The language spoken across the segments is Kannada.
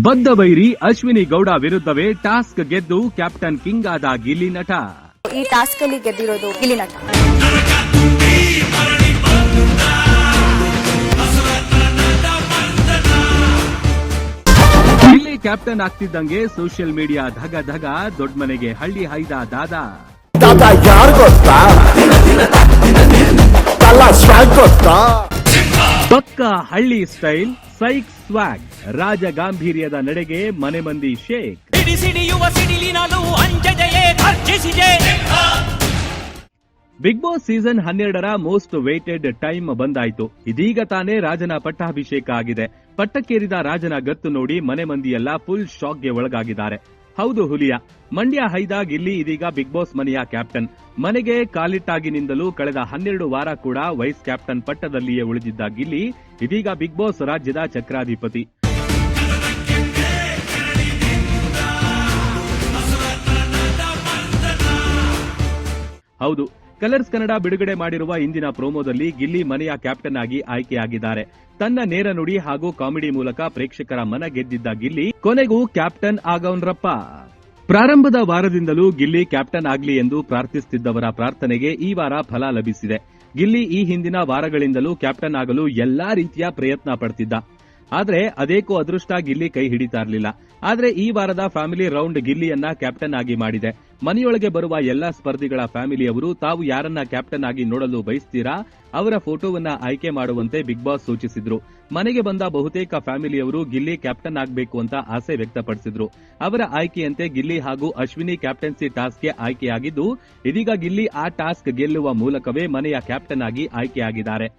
ಬದ್ಧ ವೈರಿ ಅಶ್ವಿನಿ ಗೌಡ ವಿರುದ್ಧವೇ ಟಾಸ್ಕ್ ಗೆದ್ದು ಕ್ಯಾಪ್ಟನ್ ಕಿಂಗ್ ಆದ ಗಿಲ್ಲಿ ನಟ. ಈ ಟಾಸ್ಕ್ ಅಲ್ಲಿ ಗೆದ್ದಿರೋದು ಗಿಲ್ಲಿ ನಟ. ಗಿಲ್ಲಿ ಕ್ಯಾಪ್ಟನ್ ಆಗ್ತಿದ್ದಂಗೆ ಸೋಷಿಯಲ್ ಮೀಡಿಯಾ ಧಗ ಧಗ, ದೊಡ್ಡ ಮನೆಗೆ ಹಳ್ಳಿ ಹಾಯ್ದ ದಾದಾ. ಯಾರು ಗೊತ್ತಾ, ಪಕ್ಕ ಹಳ್ಳಿ ಸ್ಟೈಲ್, ಸೈಕ್ ಸ್ವಾಗ್, ರಾಜ ಗಾಂಭೀರ್ಯದ ನಡೆಗೆ ಮನೆ ಮಂದಿ ಶೇಕ್. ಬಿಗ್ ಬಾಸ್ ಸೀಸನ್ 12ರ ಮೋಸ್ಟ್ ವೇಟೆಡ್ ಟೈಮ್ ಬಂದಾಯ್ತು. ಇದೀಗ ತಾನೇ ರಾಜನ ಪಟ್ಟಾಭಿಷೇಕ ಆಗಿದೆ. ಪಟ್ಟಕ್ಕೇರಿದ ರಾಜನ ಗತ್ತು ನೋಡಿ ಮನೆ ಮಂದಿಯೆಲ್ಲ ಫುಲ್ ಶಾಕ್ಗೆ ಒಳಗಾಗಿದ್ದಾರೆ. ಹೌದು ಹುಲಿಯ, ಮಂಡ್ಯ ಹೈದ ಗಿಲ್ಲಿ ಇದೀಗ ಬಿಗ್ ಬಾಸ್ ಮನೆಯ ಕ್ಯಾಪ್ಟನ್. ಮನೆಗೆ ಕಾಲಿಟ್ಟಾಗಿನಿಂದಲೂ ಕಳೆದ 12 ವಾರ ಕೂಡ ವೈಸ್ ಕ್ಯಾಪ್ಟನ್ ಪಟ್ಟದಲ್ಲಿಯೇ ಉಳಿದಿದ್ದ ಗಿಲ್ಲಿ ಇದೀಗ ಬಿಗ್ ಬಾಸ್ ರಾಜ್ಯದ ಚಕ್ರಾಧಿಪತಿ. ಹೌದು, ಕಲರ್ಸ್ ಕನ್ನಡ ಬಿಡುಗಡೆ ಮಾಡಿರುವ ಇಂದಿನ ಪ್ರೋಮೋದಲ್ಲಿ ಗಿಲ್ಲಿ ಮನೆಯ ಕ್ಯಾಪ್ಟನ್ ಆಗಿ ಆಯ್ಕೆಯಾಗಿದ್ದಾರೆ. ತನ್ನ ನೇರ ನುಡಿ ಹಾಗೂ ಕಾಮಿಡಿ ಮೂಲಕ ಪ್ರೇಕ್ಷಕರ ಮನ ಗೆದ್ದಿದ್ದ ಗಿಲ್ಲಿ ಕೊನೆಗೂ ಕ್ಯಾಪ್ಟನ್ ಆಗೌನ್ರಪ್ಪ. ಪ್ರಾರಂಭದ ವಾರದಿಂದಲೂ ಗಿಲ್ಲಿ ಕ್ಯಾಪ್ಟನ್ ಆಗ್ಲಿ ಎಂದು ಪ್ರಾರ್ಥಿಸುತ್ತಿದ್ದವರ ಪ್ರಾರ್ಥನೆಗೆ ಈ ವಾರ ಫಲ ಲಭಿಸಿದೆ. ಗಿಲ್ಲಿ ಈ ಹಿಂದಿನ ವಾರಗಳಿಂದಲೂ ಕ್ಯಾಪ್ಟನ್ ಆಗಲು ಎಲ್ಲಾ ರೀತಿಯ ಪ್ರಯತ್ನ ಪಡ್ತಿದ್ದ. ಆದ್ರೆ ಅದೇಕೋ ಅದೃಷ್ಟ ಗಿಲ್ಲಿ ಕೈ ಹಿಡಿತಾ ಇರಲಿಲ್ಲ. ಆದ್ರೆ ಈ ವಾರದ ಫ್ಯಾಮಿಲಿ ರೌಂಡ್ ಗಿಲ್ಲಿಯನ್ನ ಕ್ಯಾಪ್ಟನ್ ಆಗಿ ಮಾಡಿದೆ. ಮನೆಯೊಳಗೆ ಬರುವ ಎಲ್ಲಾ ಸ್ಪರ್ಧಿಗಳ ಫ್ಯಾಮಿಲಿಯವರು ತಾವು ಯಾರನ್ನ ಕ್ಯಾಪ್ಟನ್ ಆಗಿ ನೋಡಲು ಬಯಸ್ತೀರಾ ಅವರ ಫೋಟೋವನ್ನ ಆಯ್ಕೆ ಮಾಡುವಂತೆ ಬಿಗ್ ಬಾಸ್ ಸೂಚಿಸಿದ್ರು. ಮನೆಗೆ ಬಂದ ಬಹುತೇಕ ಫ್ಯಾಮಿಲಿಯವರು ಗಿಲ್ಲಿ ಕ್ಯಾಪ್ಟನ್ ಆಗಬೇಕು ಅಂತ ಆಸೆ ವ್ಯಕ್ತಪಡಿಸಿದ್ರು. ಅವರ ಆಯ್ಕೆಯಂತೆ ಗಿಲ್ಲಿ ಹಾಗೂ ಅಶ್ವಿನಿ ಕ್ಯಾಪ್ಟನ್ಸಿ ಟಾಸ್ಕ್ಗೆ ಆಯ್ಕೆಯಾಗಿದ್ದು, ಇದೀಗ ಗಿಲ್ಲಿ ಆ ಟಾಸ್ಕ್ ಗೆಲ್ಲುವ ಮೂಲಕವೇ ಮನೆಯ ಕ್ಯಾಪ್ಟನ್ ಆಗಿ ಆಯ್ಕೆಯಾಗಿದ್ದಾರೆ.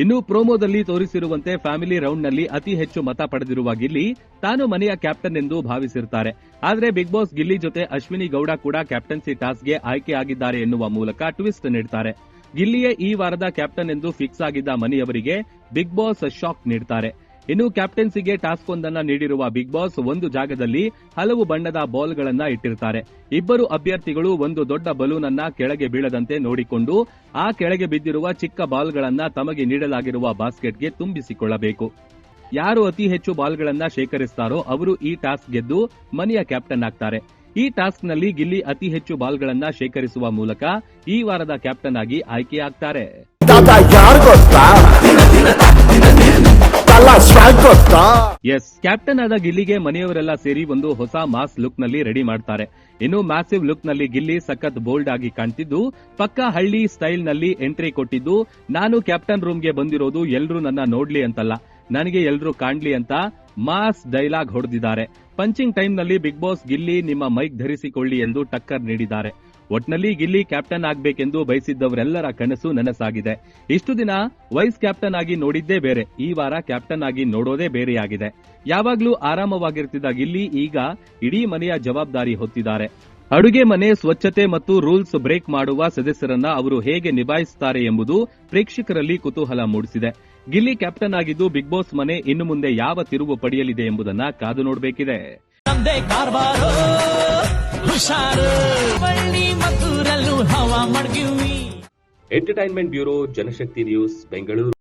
ಇನ್ನು ಪ್ರೋಮೋದಲ್ಲಿ ತೋರಿಸಿರುವಂತೆ ಫ್ಯಾಮಿಲಿ ರೌಂಡ್ನಲ್ಲಿ ಅತಿ ಹೆಚ್ಚು ಮತ ಪಡೆದಿರುವ ಗಿಲ್ಲಿ ತಾನು ಮನೆಯ ಕ್ಯಾಪ್ಟನ್ ಎಂದು ಭಾವಿಸಿರುತ್ತಾರೆ. ಆದರೆ ಬಿಗ್ ಬಾಸ್ ಗಿಲ್ಲಿ ಜೊತೆ ಅಶ್ವಿನಿ ಗೌಡ ಕೂಡ ಕ್ಯಾಪ್ಟನ್ಸಿ ಟಾಸ್ಕ್ಗೆ ಆಯ್ಕೆಯಾಗಿದ್ದಾರೆ ಎನ್ನುವ ಮೂಲಕ ಟ್ವಿಸ್ಟ್ ನೀಡುತ್ತಾರೆ. ಗಿಲ್ಲಿಯೇ ಈ ವಾರದ ಕ್ಯಾಪ್ಟನ್ ಎಂದು ಫಿಕ್ಸ್ ಆಗಿದ್ದ ಮನೆಯವರಿಗೆ ಬಿಗ್ ಬಾಸ್ ಶಾಕ್ ನೀಡುತ್ತಾರೆ. ಇನ್ನು ಕ್ಯಾಪ್ಟನ್ಸಿಗೆ ಟಾಸ್ಕ್ ಒಂದನ್ನ ನೀಡಿರುವ ಬಿಗ್ ಬಾಸ್ ಒಂದು ಜಾಗದಲ್ಲಿ ಹಲವು ಬಣ್ಣದ ಬಾಲ್ಗಳನ್ನ ಇಟ್ಟಿರುತ್ತಾರೆ. ಇಬ್ಬರು ಅಭ್ಯರ್ಥಿಗಳು ಒಂದು ದೊಡ್ಡ ಬಲೂನ್ ಅನ್ನ ಕೆಳಗೆ ಬೀಳದಂತೆ ನೋಡಿಕೊಂಡು ಆ ಕೆಳಗೆ ಬಿದ್ದಿರುವ ಚಿಕ್ಕ ಬಾಲ್ಗಳನ್ನ ತಮಗೆ ನೀಡಲಾಗಿರುವ ಬಾಸ್ಕೆಟ್ಗೆ ತುಂಬಿಸಿಕೊಳ್ಳಬೇಕು. ಯಾರು ಅತಿ ಹೆಚ್ಚು ಬಾಲ್ಗಳನ್ನ ಶೇಖರಿಸುತ್ತಾರೋ ಅವರು ಈ ಟಾಸ್ಕ್ ಗೆದ್ದು ಮನೆಯ ಕ್ಯಾಪ್ಟನ್ ಆಗ್ತಾರೆ. ಈ ಟಾಸ್ಕ್ನಲ್ಲಿ ಗಿಲ್ಲಿ ಅತಿ ಹೆಚ್ಚು ಬಾಲ್ಗಳನ್ನ ಶೇಖರಿಸುವ ಮೂಲಕ ಈ ವಾರದ ಕ್ಯಾಪ್ಟನ್ ಆಗಿ ಆಯ್ಕೆಯಾಗ್ತಾರೆ. ಎಸ್, ಕ್ಯಾಪ್ಟನ್ ಆದ ಗಿಲ್ಲಿಗೆ ಮನೆಯವರೆಲ್ಲ ಸೇರಿ ಒಂದು ಹೊಸ ಮಾಸ್ ಲುಕ್ ನಲ್ಲಿ ರೆಡಿ ಮಾಡ್ತಾರೆ. ಇನ್ನು ಮ್ಯಾಸಿವ್ ಲುಕ್ ನಲ್ಲಿ ಗಿಲ್ಲಿ ಸಖತ್ ಬೋಲ್ಡ್ ಆಗಿ ಕಾಣ್ತಿದ್ದು, ಪಕ್ಕಾ ಹಳ್ಳಿ ಸ್ಟೈಲ್ ನಲ್ಲಿ ಎಂಟ್ರಿ ಕೊಟ್ಟಿದ್ದು, ನಾನು ಕ್ಯಾಪ್ಟನ್ ರೂಮ್ಗೆ ಬಂದಿರೋದು ಎಲ್ರೂ ನನ್ನ ನೋಡ್ಲಿ ಅಂತಲ್ಲ, ನನಗೆ ಎಲ್ರೂ ಕಾಣ್ಲಿ ಅಂತ ಮಾಸ್ ಡೈಲಾಗ್ ಹೊಡೆದಿದ್ದಾರೆ. ಪಂಚಿಂಗ್ ಟೈಮ್ ನಲ್ಲಿ ಬಿಗ್ ಬಾಸ್ ಗಿಲ್ಲಿ ನಿಮ್ಮ ಮೈಕ್ ಧರಿಸಿಕೊಳ್ಳಿ ಎಂದು ಟಕ್ಕರ್ ನೀಡಿದ್ದಾರೆ. ಒಟ್ನಲ್ಲಿ ಗಿಲ್ಲಿ ಕ್ಯಾಪ್ಟನ್ ಆಗಬೇಕೆಂದು ಬಯಸಿದ್ದವರೆಲ್ಲರ ಕನಸು ನನಸಾಗಿದೆ. ಇಷ್ಟು ದಿನ ವೈಸ್ ಕ್ಯಾಪ್ಟನ್ ಆಗಿ ನೋಡಿದ್ದೇ ಬೇರೆ, ಈ ವಾರ ಕ್ಯಾಪ್ಟನ್ ಆಗಿ ನೋಡೋದೇ ಬೇರೆಯಾಗಿದೆ. ಯಾವಾಗ್ಲೂ ಆರಾಮವಾಗಿರ್ತಿದ್ದ ಗಿಲ್ಲಿ ಈಗ ಇಡೀ ಮನೆಯ ಜವಾಬ್ದಾರಿ ಹೊತ್ತಿದ್ದಾರೆ. ಅಡುಗೆ ಮನೆ ಸ್ವಚ್ಛತೆ ಮತ್ತು ರೂಲ್ಸ್ ಬ್ರೇಕ್ ಮಾಡುವ ಸದಸ್ಯರನ್ನ ಅವರು ಹೇಗೆ ನಿಭಾಯಿಸುತ್ತಾರೆ ಎಂಬುದು ಪ್ರೇಕ್ಷಕರಲ್ಲಿ ಕುತೂಹಲ ಮೂಡಿಸಿದೆ. ಗಿಲ್ಲಿ ಕ್ಯಾಪ್ಟನ್ ಆಗಿದ್ದು ಬಿಗ್ ಬಾಸ್ ಮನೆ ಇನ್ನು ಮುಂದೆ ಯಾವ ತಿರುವು ಪಡೆಯಲಿದೆ ಎಂಬುದನ್ನ ಕಾದು ನೋಡಬೇಕಿದೆ. ಎಂಟರ್ಟೈನ್ಮೆಂಟ್ ಬ್ಯೂರೋ, ಜನಶಕ್ತಿ ನ್ಯೂಸ್, ಬೆಂಗಳೂರು.